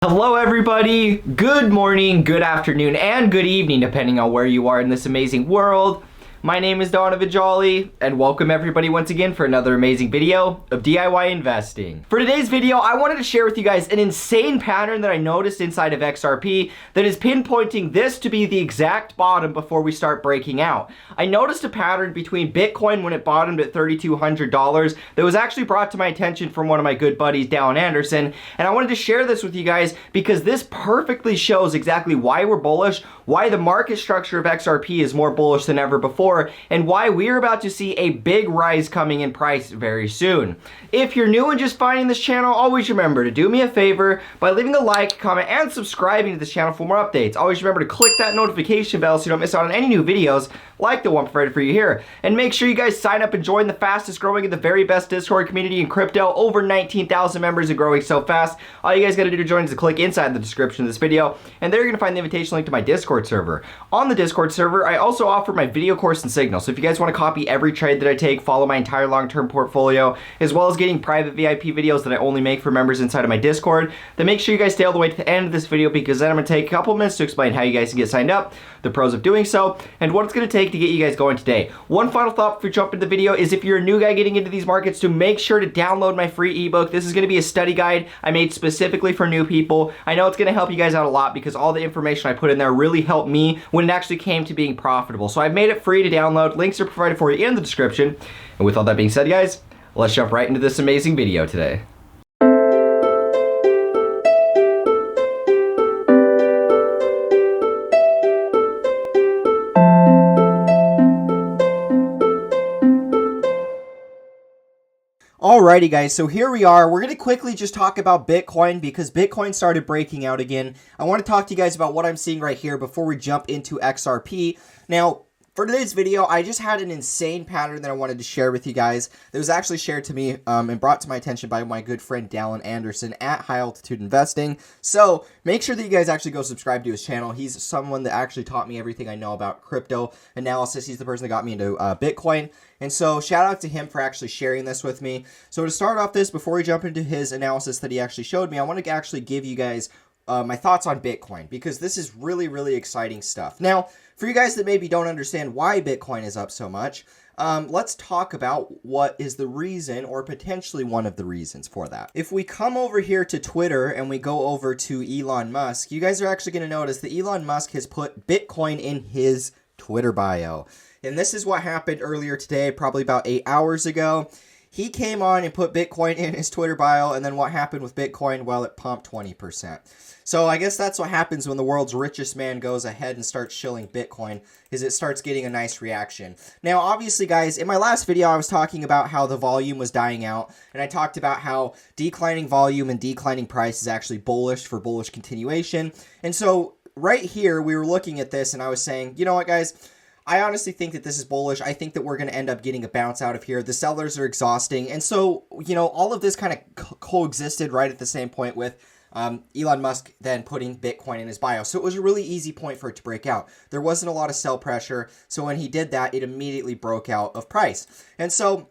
Hello everybody, good morning, good afternoon, and good evening depending on where you are in this amazing world. My name is Donovan Jolly, and welcome everybody once again for another amazing video of DIY investing. For today's video, I wanted to share with you guys an insane pattern that I noticed inside of XRP that is pinpointing this to be the exact bottom before we start breaking out. I noticed a pattern between Bitcoin when it bottomed at $3,200 that was actually brought to my attention from one of my good buddies, Dallin Anderson, and I wanted to share this with you guys because this perfectly shows exactly why we're bullish, why the market structure of XRP is more bullish than ever before, and why we're about to see a big rise coming in price very soon. If you're new and just finding this channel, always remember to do me a favor by leaving a like, comment, and subscribing to this channel for more updates. Always remember to click that notification bell so you don't miss out on any new videos like the one provided for you here. And make sure you guys sign up and join the fastest growing and the very best Discord community in crypto. Over 19,000 members and growing so fast. All you guys gotta do to join is to click inside the description of this video, and there you're gonna find the invitation link to my Discord server. On the Discord server, I also offer my video course and signal. So if you guys want to copy every trade that I take, follow my entire long-term portfolio, as well as getting private VIP videos that I only make for members inside of my Discord, then make sure you guys stay all the way to the end of this video, because then I'm going to take a couple minutes to explain how you guys can get signed up, the pros of doing so, and what it's going to take to get you guys going today. One final thought before we jump into the video is if you're a new guy getting into these markets, to make sure to download my free ebook. This is going to be a study guide I made specifically for new people. I know it's going to help you guys out a lot because all the information I put in there really helped me when it actually came to being profitable. So I've made it free to download. Links are provided for you in the description. And with all that being said, guys, let's jump right into this amazing video today. Alrighty guys, so here we are. We're going to quickly just talk about Bitcoin because Bitcoin started breaking out again. I want to talk to you guys about what I'm seeing right here before we jump into XRP. Now, for today's video, I just had an insane pattern that I wanted to share with you guys that was actually shared to me and brought to my attention by my good friend Dallin Anderson at High Altitude Investing. So make sure that you guys actually go subscribe to his channel. He's someone that actually taught me everything I know about crypto analysis. He's the person that got me into Bitcoin. And so shout out to him for actually sharing this with me. So to start off this, before we jump into his analysis that he actually showed me, I want to actually give you guys my thoughts on Bitcoin, because this is really, really exciting stuff. Now, for you guys that maybe don't understand why Bitcoin is up so much, let's talk about what is the reason, or potentially one of the reasons for that. If we come over here to Twitter and we go over to Elon Musk, you guys are actually going to notice that Elon Musk has put Bitcoin in his Twitter bio. And this is what happened earlier today, probably about 8 hours ago. He came on and put Bitcoin in his Twitter bio, and then what happened with Bitcoin? Well, it pumped 20%. So I guess that's what happens when the world's richest man goes ahead and starts shilling Bitcoin, is it starts getting a nice reaction. Now, obviously, guys, in my last video, I was talking about how the volume was dying out, and I talked about how declining volume and declining price is actually bullish for bullish continuation. And so right here, we were looking at this, and I was saying, you know what, guys? I honestly think that this is bullish. I think that we're going to end up getting a bounce out of here. The sellers are exhausting. And so, you know, all of this kind of coexisted right at the same point with Elon Musk then putting Bitcoin in his bio. So it was a really easy point for it to break out. There wasn't a lot of sell pressure. So when he did that, it immediately broke out of price. And so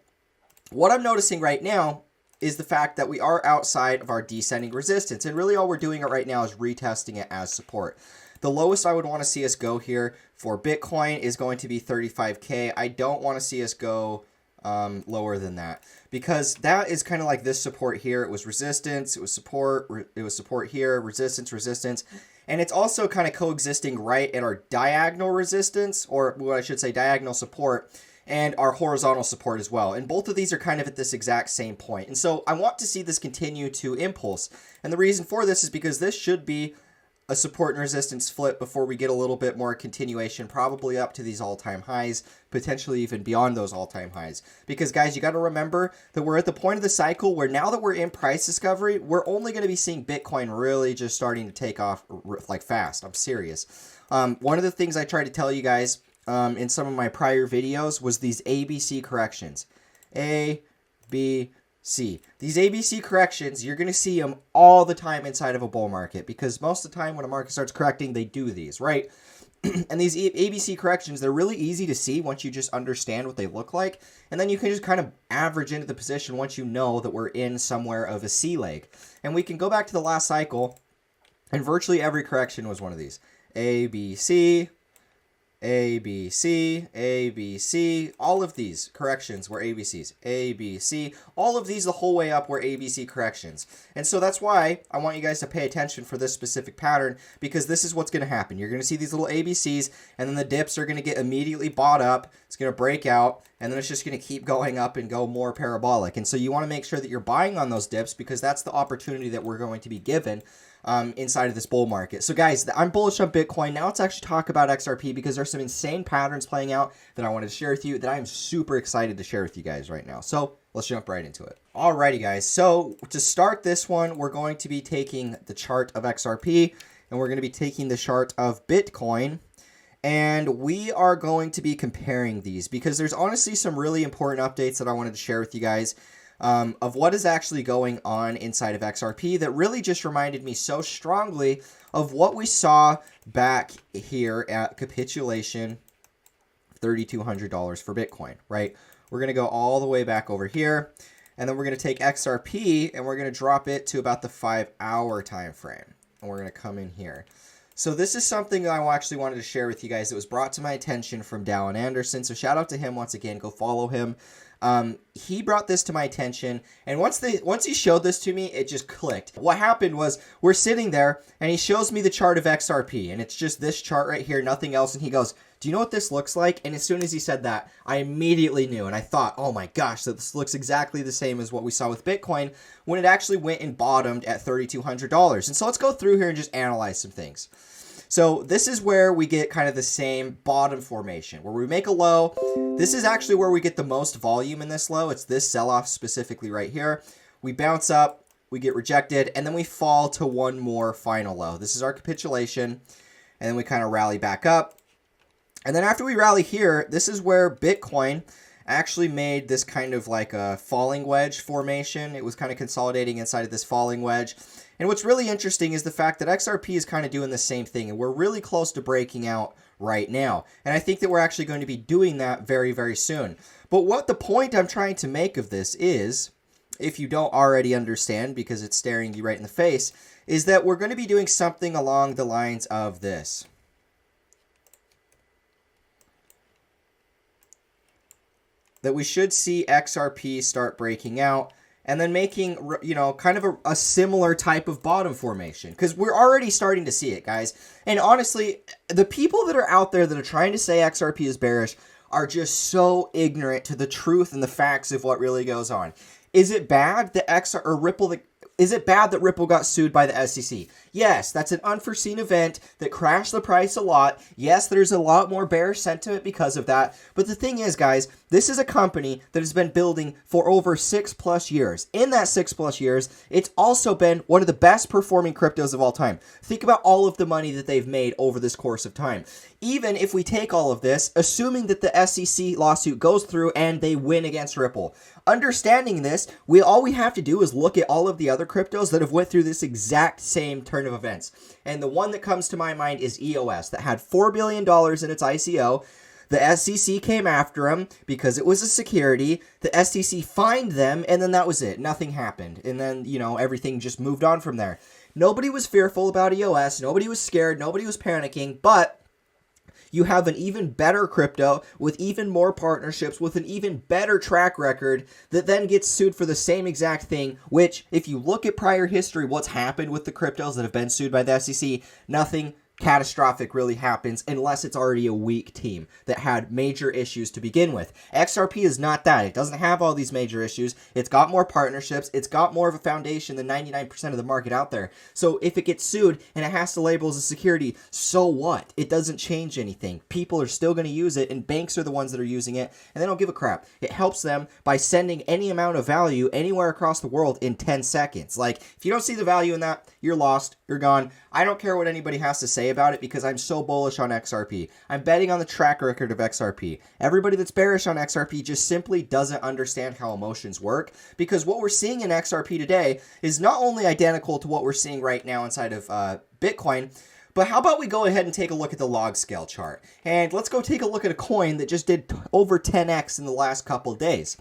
what I'm noticing right now is the fact that we are outside of our descending resistance. And really all we're doing right now is retesting it as support. The lowest I would want to see us go here for Bitcoin is going to be 35K. I don't want to see us go lower than that, because that is kind of like this support here. It was resistance, it was support, it was support here, resistance, resistance. And it's also kind of coexisting right at our diagonal resistance, or what I should say diagonal support, and our horizontal support as well. And both of these are kind of at this exact same point. And so I want to see this continue to impulse. And the reason for this is because this should be a support and resistance flip before we get a little bit more continuation, probably up to these all-time highs, potentially even beyond those all-time highs. Because guys, you got to remember that we're at the point of the cycle where now that we're in price discovery, we're only going to be seeing Bitcoin really just starting to take off like fast. I'm serious. One of the things I tried to tell you guys in some of my prior videos was these ABC corrections. A, B, C. These ABC corrections, you're going to see them all the time inside of a bull market, because most of the time when a market starts correcting, they do these, right? And these ABC corrections, they're really easy to see once you just understand what they look like. And then you can just kind of average into the position once you know that we're in somewhere of a C leg. And we can go back to the last cycle And virtually every correction was one of these. A, B, C, A, B, C, A, B, C. All of these corrections were ABCs. A, B, C. All of these the whole way up were ABC corrections. And so that's why I want you guys to pay attention for this specific pattern, because this is what's going to happen. You're going to see these little ABCs, and then the dips are going to get immediately bought up. It's going to break out, and then it's just going to keep going up and go more parabolic. And so you want to make sure that you're buying on those dips, because that's the opportunity that we're going to be given inside of this bull market. So guys, I'm bullish on Bitcoin. Now let's actually talk about XRP, because there's some insane patterns playing out that I wanted to share with you that I am super excited to share with you guys right now. So let's jump right into it. Alrighty guys, so to start this one, we're going to be taking the chart of XRP, and we're going to be taking the chart of Bitcoin, and we are going to be comparing these, because there's honestly some really important updates that I wanted to share with you guys of what is actually going on inside of XRP that really just reminded me so strongly of what we saw back here at capitulation $3,200 for Bitcoin, right? We're going to go all the way back over here, and then we're going to take XRP and we're going to drop it to about the 5-hour time frame, and we're going to come in here. So this is something that I actually wanted to share with you guys. It was brought to my attention from Dallin Anderson, so shout out to him once again. Go follow him. He brought this to my attention, and once he showed this to me, it just clicked. What happened was, we're sitting there, and he shows me the chart of XRP, and it's just this chart right here, nothing else, and he goes, do you know what this looks like? And as soon as he said that, I immediately knew, and I thought, oh my gosh, so this looks exactly the same as what we saw with Bitcoin when it actually went and bottomed at $3,200. And so let's go through here and just analyze some things. So this is where we get kind of the same bottom formation, where we make a low. This is actually where we get the most volume in this low. It's this sell-off specifically right here. We bounce up, we get rejected, and then we fall to one more final low. This is our capitulation, and then we kind of rally back up. And then after we rally here, this is where Bitcoin actually made this kind of like a falling wedge formation. It was kind of consolidating inside of this falling wedge. And what's really interesting is the fact that XRP is kind of doing the same thing, and we're really close to breaking out right now. And I think that we're actually going to be doing that very, very soon. But what the point I'm trying to make of this is, if you don't already understand because it's staring you right in the face, is that we're going to be doing something along the lines of this. That we should see XRP start breaking out, and then making, you know, kind of a similar type of bottom formation. Because we're already starting to see it, guys. And honestly, the people that are out there that are trying to say XRP is bearish are just so ignorant to the truth and the facts of what really goes on. Is it bad that Is it bad that Ripple got sued by the SEC? Yes, that's an unforeseen event that crashed the price a lot. Yes, there's a lot more bearish sentiment because of that. But the thing is, guys, this is a company that has been building for over 6+ years. In that 6+ years, it's also been one of the best performing cryptos of all time. Think about all of the money that they've made over this course of time. Even if we take all of this, assuming that the SEC lawsuit goes through and they win against Ripple, understanding this, all we have to do is look at all of the other cryptos that have went through this exact same turn of events. And the one that comes to my mind is EOS, that had $4 billion in its ICO. The SEC came after them because it was a security. The SEC fined them, and then that was it. Nothing happened. And then, you know, everything just moved on from there. Nobody was fearful about EOS. Nobody was scared. Nobody was panicking. But you have an even better crypto with even more partnerships, with an even better track record that then gets sued for the same exact thing, which, if you look at prior history, what's happened with the cryptos that have been sued by the SEC, nothing catastrophic really happens unless it's already a weak team that had major issues to begin with. XRP is not that. It doesn't have all these major issues. It's got more partnerships. It's got more of a foundation than 99% of the market out there. So if it gets sued and it has to label as a security, so what? It doesn't change anything. People are still going to use it, and banks are the ones that are using it, and they don't give a crap. It helps them by sending any amount of value anywhere across the world in 10 seconds. Like, if you don't see the value in that, you're lost. You're gone. I don't care what anybody has to say about it because I'm so bullish on XRP. I'm betting on the track record of XRP. Everybody that's bearish on XRP just simply doesn't understand how emotions work, because what we're seeing in XRP today is not only identical to what we're seeing right now inside of Bitcoin, but how about we go ahead and take a look at the log scale chart? And let's go take a look at a coin that just did over 10x in the last couple of days.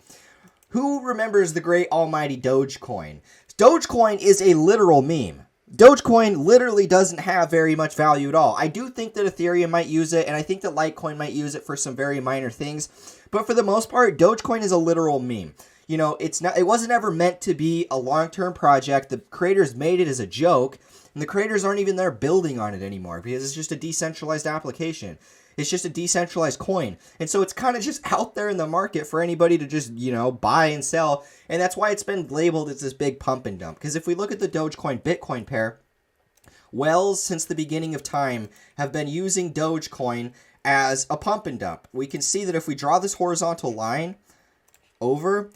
Who remembers the great almighty Dogecoin? Dogecoin is a literal meme. Dogecoin literally doesn't have very much value at all. I do think that Ethereum might use it, and I think that Litecoin might use it for some very minor things. But for the most part, Dogecoin is a literal meme. You know, it wasn't ever meant to be a long-term project. The creators made it as a joke, and the creators aren't even there building on it anymore because it's just a decentralized application. It's just a decentralized coin. And so it's kind of just out there in the market for anybody to just, you know, buy and sell. And that's why it's been labeled as this big pump and dump. Because if we look at the Dogecoin Bitcoin pair, whales since the beginning of time have been using Dogecoin as a pump and dump. We can see that if we draw this horizontal line over,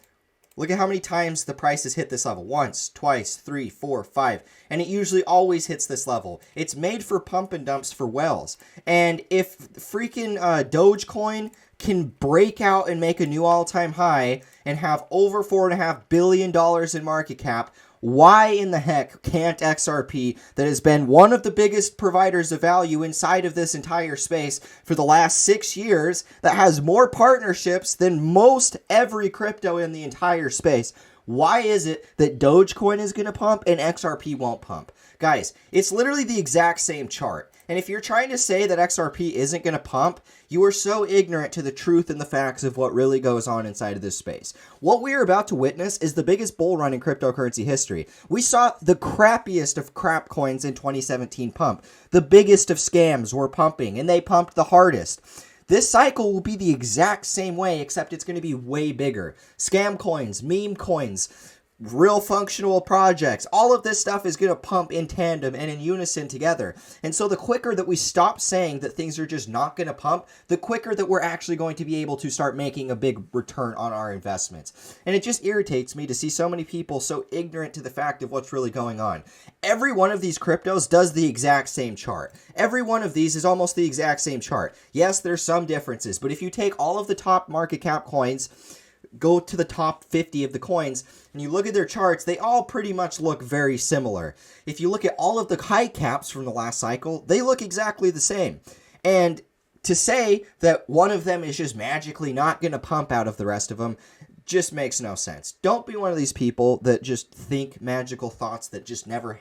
look at how many times the price has hit this level. Once, twice, 3, 4, 5. And it usually always hits this level. It's made for pump and dumps for whales. And if freaking Dogecoin can break out and make a new all-time high and have over $4.5 billion in market cap, why in the heck can't XRP, that has been one of the biggest providers of value inside of this entire space for the last 6 years, that has more partnerships than most every crypto in the entire space, why is it that Dogecoin is going to pump and XRP won't pump? Guys, it's literally the exact same chart. And if you're trying to say that XRP isn't going to pump, you are so ignorant to the truth and the facts of what really goes on inside of this space. What we are about to witness is the biggest bull run in cryptocurrency history. We saw the crappiest of crap coins in 2017 pump. The biggest of scams were pumping, and they pumped the hardest. This cycle will be the exact same way, except it's going to be way bigger. Scam coins, meme coins, real functional projects, all of this stuff is going to pump in tandem and in unison together. And so the quicker that we stop saying that things are just not going to pump, the quicker that we're actually going to be able to start making a big return on our investments. And it just irritates me to see so many people so ignorant to the fact of what's really going on. Every one of these cryptos does the exact same chart. Every one of these is almost the exact same chart. Yes, there's some differences, but if you take all of the top market cap coins, go to the top 50 of the coins, and you look at their charts, they all pretty much look very similar. If you look at all of the high caps from the last cycle, they look exactly the same. And to say that one of them is just magically not going to pump out of the rest of them just makes no sense. Don't be one of these people that just think magical thoughts that just never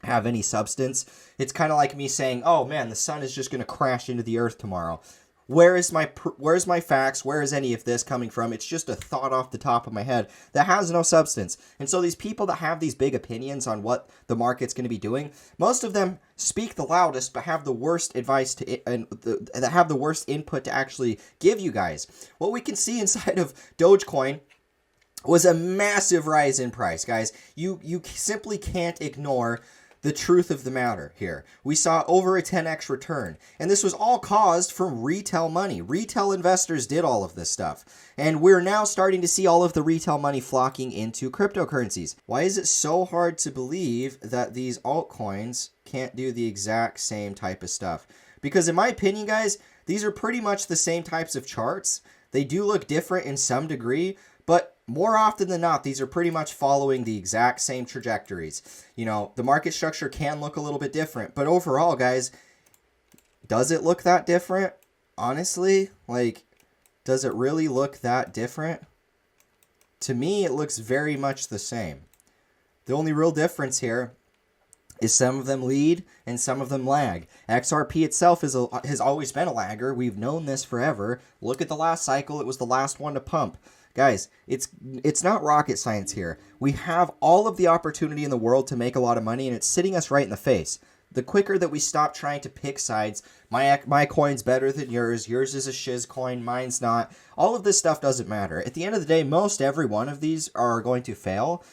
have any substance. It's kind of like me saying, oh man, the sun is just going to crash into the earth tomorrow. Where's my facts? Where is any of this coming from? It's just a thought off the top of my head that has no substance. And so these people that have these big opinions on what the market's going to be doing, most of them speak the loudest but have the worst advice that have the worst input to actually give you guys. What we can see inside of Dogecoin was a massive rise in price, guys. You simply can't ignore the truth of the matter here. We saw over a 10x return, and this was all caused from retail money. Retail investors did all of this stuff, and we're now starting to see all of the retail money flocking into cryptocurrencies. Why is it so hard to believe that these altcoins can't do the exact same type of stuff? Because in my opinion, guys, these are pretty much the same types of charts. They do look different in some degree, but more often than not, these are pretty much following the exact same trajectories. You know, the market structure can look a little bit different, but overall, guys, does it look that different? Honestly, like, does it really look that different? To me, it looks very much the same. The only real difference here is some of them lead and some of them lag. XRP itself has always been a lagger. We've known this forever. Look at the last cycle. It was the last one to pump. Guys, it's not rocket science here. We have all of the opportunity in the world to make a lot of money, and it's sitting us right in the face. The quicker that we stop trying to pick sides, my coin's better than yours is a shiz coin, mine's not, all of this stuff doesn't matter. At the end of the day, most every one of these are going to fail.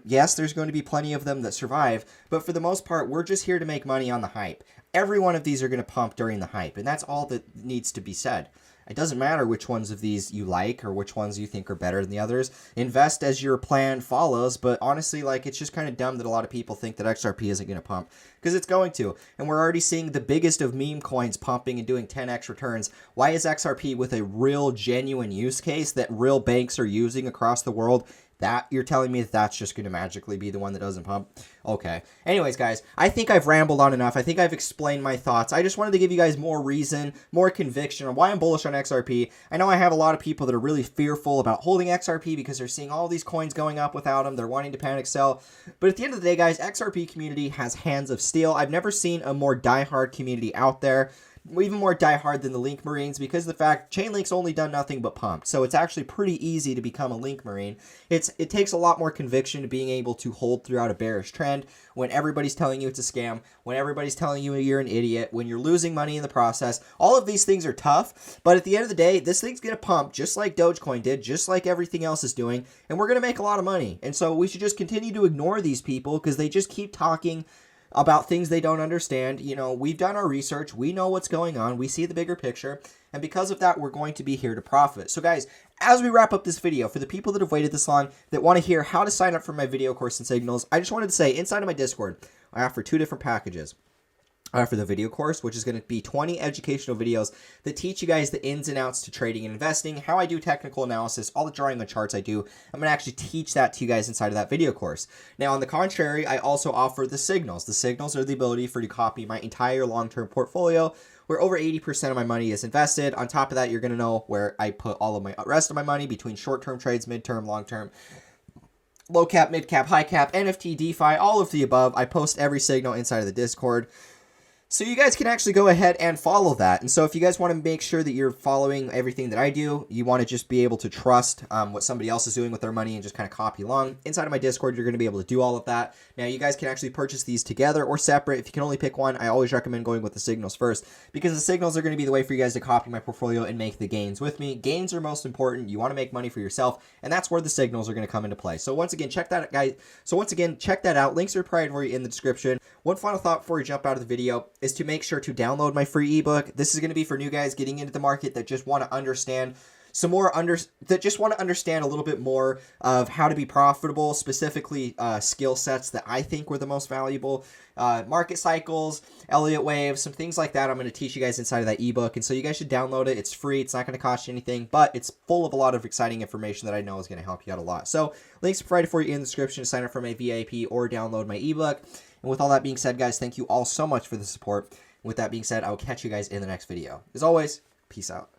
Yes, there's going to be plenty of them that survive, but for the most part, we're just here to make money on the hype. Every one of these are going to pump during the hype, and that's all that needs to be said. It doesn't matter which ones of these you like or which ones you think are better than the others. Invest as your plan follows, but honestly, like, it's just kind of dumb that a lot of people think that XRP isn't going to pump, because it's going to. And we're already seeing the biggest of meme coins pumping and doing 10x returns. Why is XRP, with a real genuine use case that real banks are using across the world, That you're telling me that that's just going to magically be the one that doesn't pump? Okay. Anyways, guys, I think I've rambled on enough. I think I've explained my thoughts. I just wanted to give you guys more reason, more conviction on why I'm bullish on XRP. I know I have a lot of people that are really fearful about holding XRP because they're seeing all these coins going up without them. They're wanting to panic sell. But at the end of the day, guys, XRP community has hands of steel. I've never seen a more diehard community out there. Even more diehard than the Link Marines, because the fact Chainlink's only done nothing but pump. So it's actually pretty easy to become a Link Marine. It takes a lot more conviction to being able to hold throughout a bearish trend when everybody's telling you it's a scam, when everybody's telling you you're an idiot, when you're losing money in the process. All of these things are tough, but at the end of the day, this thing's going to pump just like Dogecoin did, just like everything else is doing, and we're going to make a lot of money. And so we should just continue to ignore these people because they just keep talking about things they don't understand. You know, we've done our research. We know what's going on. We see the bigger picture. And because of that, we're going to be here to profit. So guys, as we wrap up this video, for the people that have waited this long, that want to hear how to sign up for my video course and signals, I just wanted to say inside of my Discord, I offer 2 different packages. I offer the video course, which is going to be 20 educational videos that teach you guys the ins and outs to trading and investing, how I do technical analysis, all the drawing on charts I do. I'm going to actually teach that to you guys inside of that video course. Now, on the contrary, I also offer the signals. The signals are the ability for you to copy my entire long-term portfolio, where over 80% of my money is invested. On top of that, you're going to know where I put all of my rest of my money between short-term trades, mid-term, long-term, low cap, mid cap, high cap, NFT, DeFi, all of the above. I post every signal inside of the Discord. So you guys can actually go ahead and follow that. And so if you guys want to make sure that you're following everything that I do, you want to just be able to trust what somebody else is doing with their money and just kind of copy along. Inside of my Discord, you're going to be able to do all of that. Now, you guys can actually purchase these together or separate. If you can only pick one, I always recommend going with the signals first, because the signals are going to be the way for you guys to copy my portfolio and make the gains with me. Gains are most important. You want to make money for yourself, and that's where the signals are going to come into play. So once again, check that out, guys. Check that out. Links are provided for you in the description. One final thought before we jump out of the video is to make sure to download my free ebook. This is going to be for new guys getting into the market that just want to understand understand a little bit more of how to be profitable, specifically skill sets that I think were the most valuable, market cycles, Elliott waves, some things like that. I'm going to teach you guys inside of that ebook, and so you guys should download it. It's free. It's not going to cost you anything, but it's full of a lot of exciting information that I know is going to help you out a lot. So links provided for you in the description to sign up for my VIP or download my ebook. And with all that being said, guys, thank you all so much for the support. With that being said, I will catch you guys in the next video. As always, peace out.